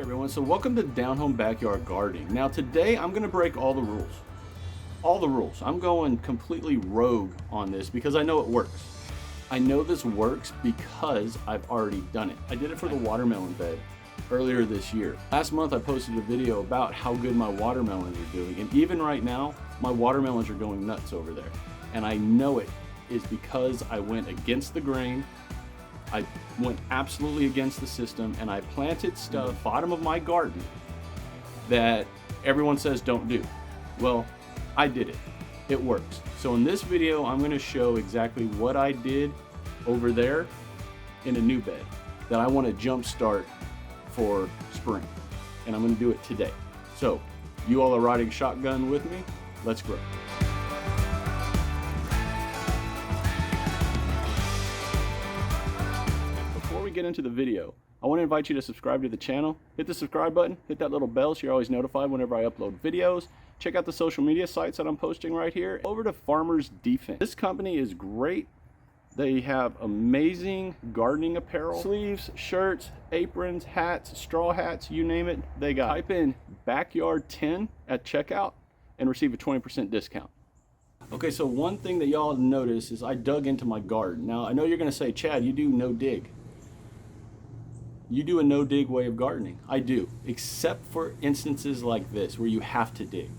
everyone, so welcome to Down Home Backyard Gardening. Now today I'm going to break all the rules. All the rules. I'm going completely rogue on this because I know it works. I know this works because I've already done it. I did it for the watermelon bed earlier this year. Last month I posted a video about how good my watermelons are doing, and even right now my watermelons are going nuts over there. And I know it is because I went against the grain. I went absolutely against the system, and I planted stuff bottom of my garden that everyone says don't do. Well, I did it. It works. So in this video, I'm going to show exactly what I did over there in a new bed that I want to jumpstart for spring. And I'm going to do it today. So you all are riding shotgun with me. Let's grow. Before we get into the video, I want to invite you to subscribe to the channel. Hit the subscribe button, hit that little bell so you're always notified whenever I upload videos. Check out the social media sites that I'm posting right here. Over to Farmers Defense. This company is great. They have amazing gardening apparel, sleeves, shirts, aprons, hats, straw hats, you name it, they got. Type in backyard 10 at checkout and receive a 20% discount. Okay, so one thing that y'all notice is I dug into my garden. Now, I know you're gonna say, Chad, you do no dig. You do a no dig way of gardening. I do, except for instances like this where you have to dig.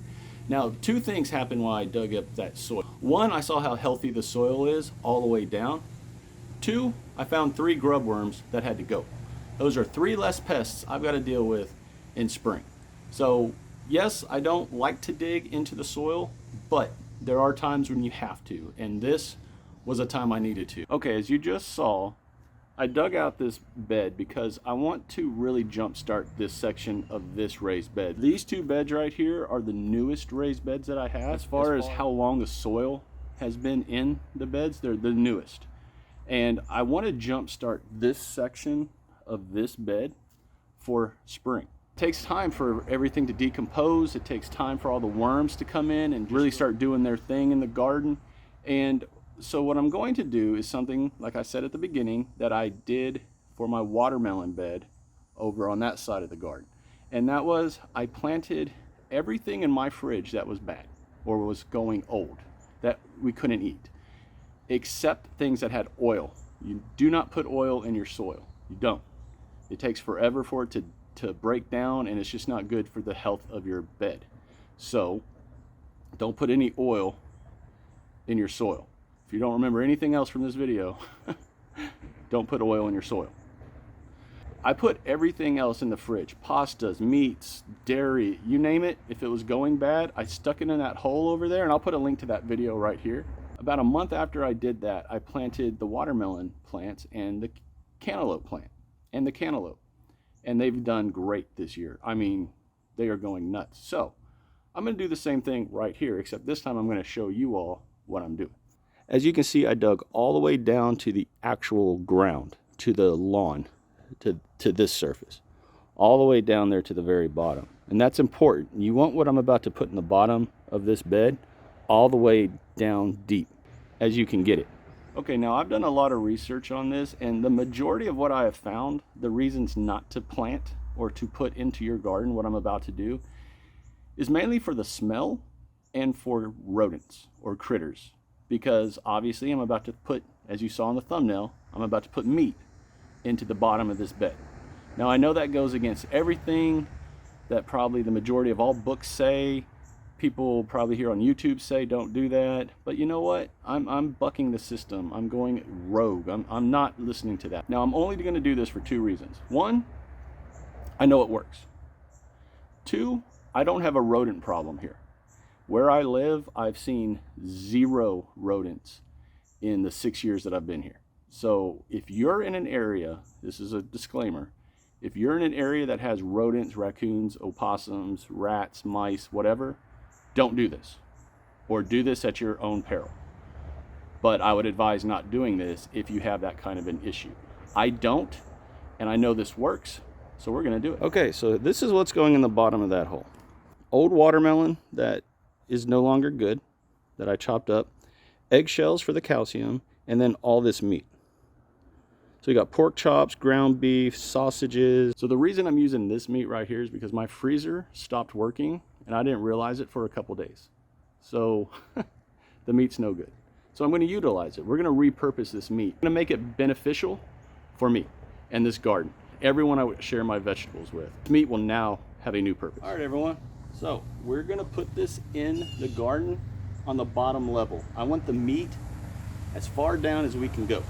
Now, two things happened while I dug up that soil. One, I saw how healthy the soil is all the way down. Two, I found 3 grub worms that had to go. Those are 3 less pests I've got to deal with in spring. So yes, I don't like to dig into the soil, but there are times when you have to, and this was a time I needed to. Okay, as you just saw, I dug out this bed because I want to really jumpstart this section of this raised bed. These 2 beds right here are the newest raised beds that I have. As far as how long the soil has been in the beds, they're the newest. And I want to jumpstart this section of this bed for spring. It takes time for everything to decompose. It takes time for all the worms to come in and really start doing their thing in the garden. And so what I'm going to do is something, like I said at the beginning, that I did for my watermelon bed over on that side of the garden. And that was, I planted everything in my fridge that was bad or was going old, that we couldn't eat, except things that had oil. You do not put oil in your soil. You don't. It takes forever for it to break down, and it's just not good for the health of your bed. So don't put any oil in your soil. If you don't remember anything else from this video, don't put oil in your soil. I put everything else in the fridge, pastas, meats, dairy, you name it. If it was going bad, I stuck it in that hole over there, and I'll put a link to that video right here. About a month after I did that, I planted the watermelon plants and the cantaloupe plant and the cantaloupe. And they've done great this year. I mean, they are going nuts. So I'm gonna do the same thing right here, except this time I'm gonna show you all what I'm doing. As you can see, I dug all the way down to the actual ground, to the lawn, to this surface, all the way down there to the very bottom. And that's important. You want what I'm about to put in the bottom of this bed all the way down deep as you can get it. Okay, now I've done a lot of research on this, and the majority of what I have found, the reasons not to plant or to put into your garden what I'm about to do, is mainly for the smell and for rodents or critters. Because obviously I'm about to put, as you saw in the thumbnail, I'm about to put meat into the bottom of this bed. Now I know that goes against everything that probably the majority of all books say. People probably here on YouTube say don't do that. But you know what? I'm bucking the system. I'm going rogue. I'm not listening to that. Now I'm only going to do this for 2 reasons. 1, I know it works. 2, I don't have a rodent problem here. Where I live, I've seen 0 rodents in the 6 years that I've been here. So if you're in an area, this is a disclaimer, if you're in an area that has rodents, raccoons, opossums, rats, mice, whatever, don't do this. Or do this at your own peril. But I would advise not doing this if you have that kind of an issue. I don't, and I know this works, so we're gonna do it. Okay, so this is what's going in the bottom of that hole. Old watermelon that is no longer good, that I chopped up, eggshells for the calcium, and then all this meat. So you got pork chops, ground beef, sausages. So the reason I'm using this meat right here is because my freezer stopped working and I didn't realize it for a couple days. So the meat's no good. So I'm going to utilize it. We're going to repurpose this meat. I'm going to make it beneficial for me and this garden. Everyone I would share my vegetables with. Meat will now have a new purpose. All right, everyone. So we're going to put this in the garden on the bottom level. I want the meat as far down as we can go.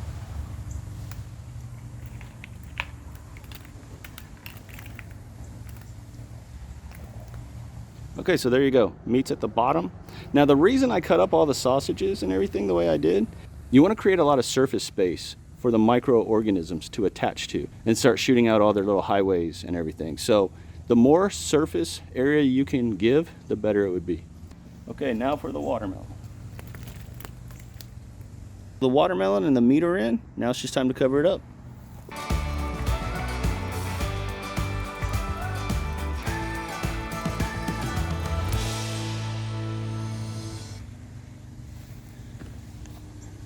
Okay, so there you go. Meat's at the bottom. Now the reason I cut up all the sausages and everything the way I did, you want to create a lot of surface space for the microorganisms to attach to and start shooting out all their little highways and everything. So the more surface area you can give, the better it would be. Okay, now for the watermelon. The watermelon and the meat are in. Now it's just time to cover it up.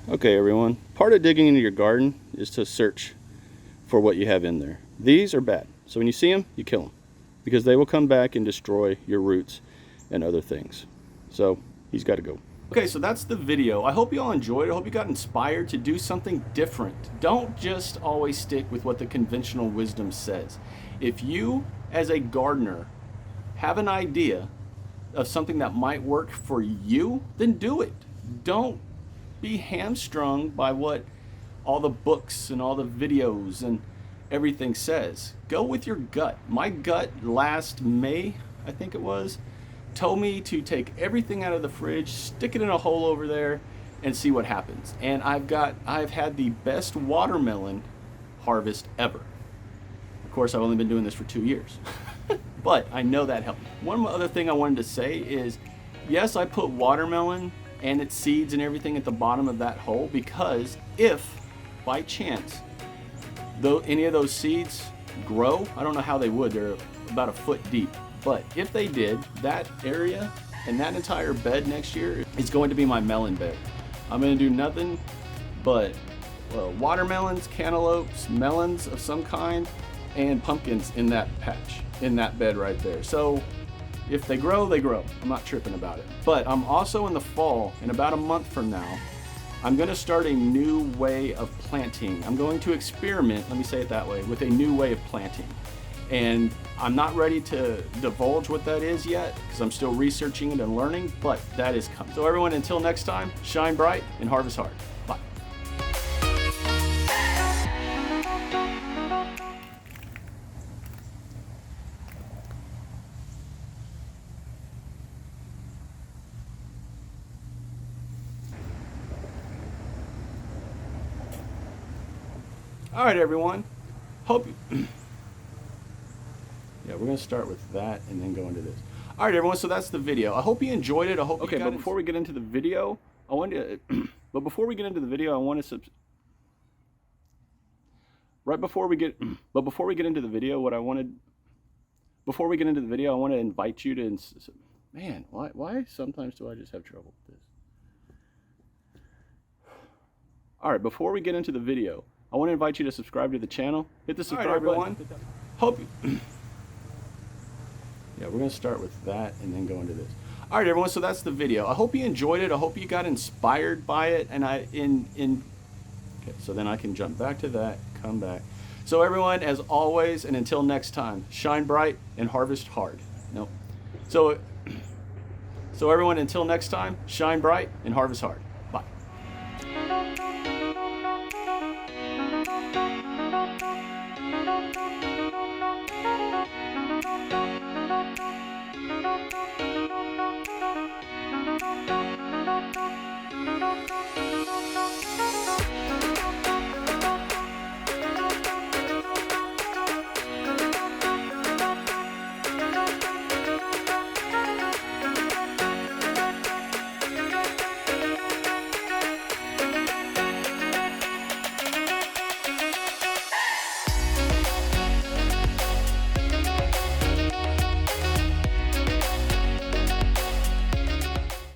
Okay, everyone, part of digging into your garden is to search for what you have in there. These are bad, so when you see them, you kill them, because they will come back and destroy your roots and other things. So he's got to go. Okay, so that's the video. I hope you all enjoyed it. I hope you got inspired to do something different. Don't just always stick with what the conventional wisdom says. If you, as a gardener, have an idea of something that might work for you, then do it. Don't be hamstrung by what all the books and all the videos and everything says. Go with your gut. My gut last May, I think it was, told me to take everything out of the fridge, stick it in a hole over there, and see what happens. And I've had the best watermelon harvest ever. Of course, I've only been doing this for 2 years, but I know that helped. One other thing I wanted to say is, yes, I put watermelon and its seeds and everything at the bottom of that hole, because if by chance though any of those seeds grow, I don't know how they would, they're about 1 foot deep, but if they did, that area and that entire bed next year is going to be my melon bed. I'm going to do nothing but watermelons, cantaloupes, melons of some kind, and pumpkins in that patch, in that bed right there. So if they grow, they grow. I'm not tripping about it. But I'm also in the fall, in about a month from now, I'm going to start a new way of planting. I'm going to experiment, let me say it that way, with a new way of planting. And I'm not ready to divulge what that is yet, because I'm still researching it and learning, but that is coming. So everyone, until next time, shine bright and harvest hard. Bye. All right, everyone. Hope you... Yeah, we're going to start with that and then go into this. All right, everyone, so that's the video. I hope you enjoyed it. I hope you got but before we get into the video, I want to... but before we get into the video, I want to... Before we get into the video, what I wanted... Before we get into the video, I want to invite you to... Man, why sometimes do I just have trouble with this? All right, before we get into the video, I want to invite you to subscribe to the channel. Hit the subscribe button. Hope you... Yeah, we're going to start with that and then go into this. All right, everyone, so that's the video. I hope you enjoyed it. I hope you got inspired by it. And okay, so then I can jump back to that, come back. So everyone, as always, and until next time, shine bright and harvest hard. Nope. So everyone, until next time, shine bright and harvest hard. Bye.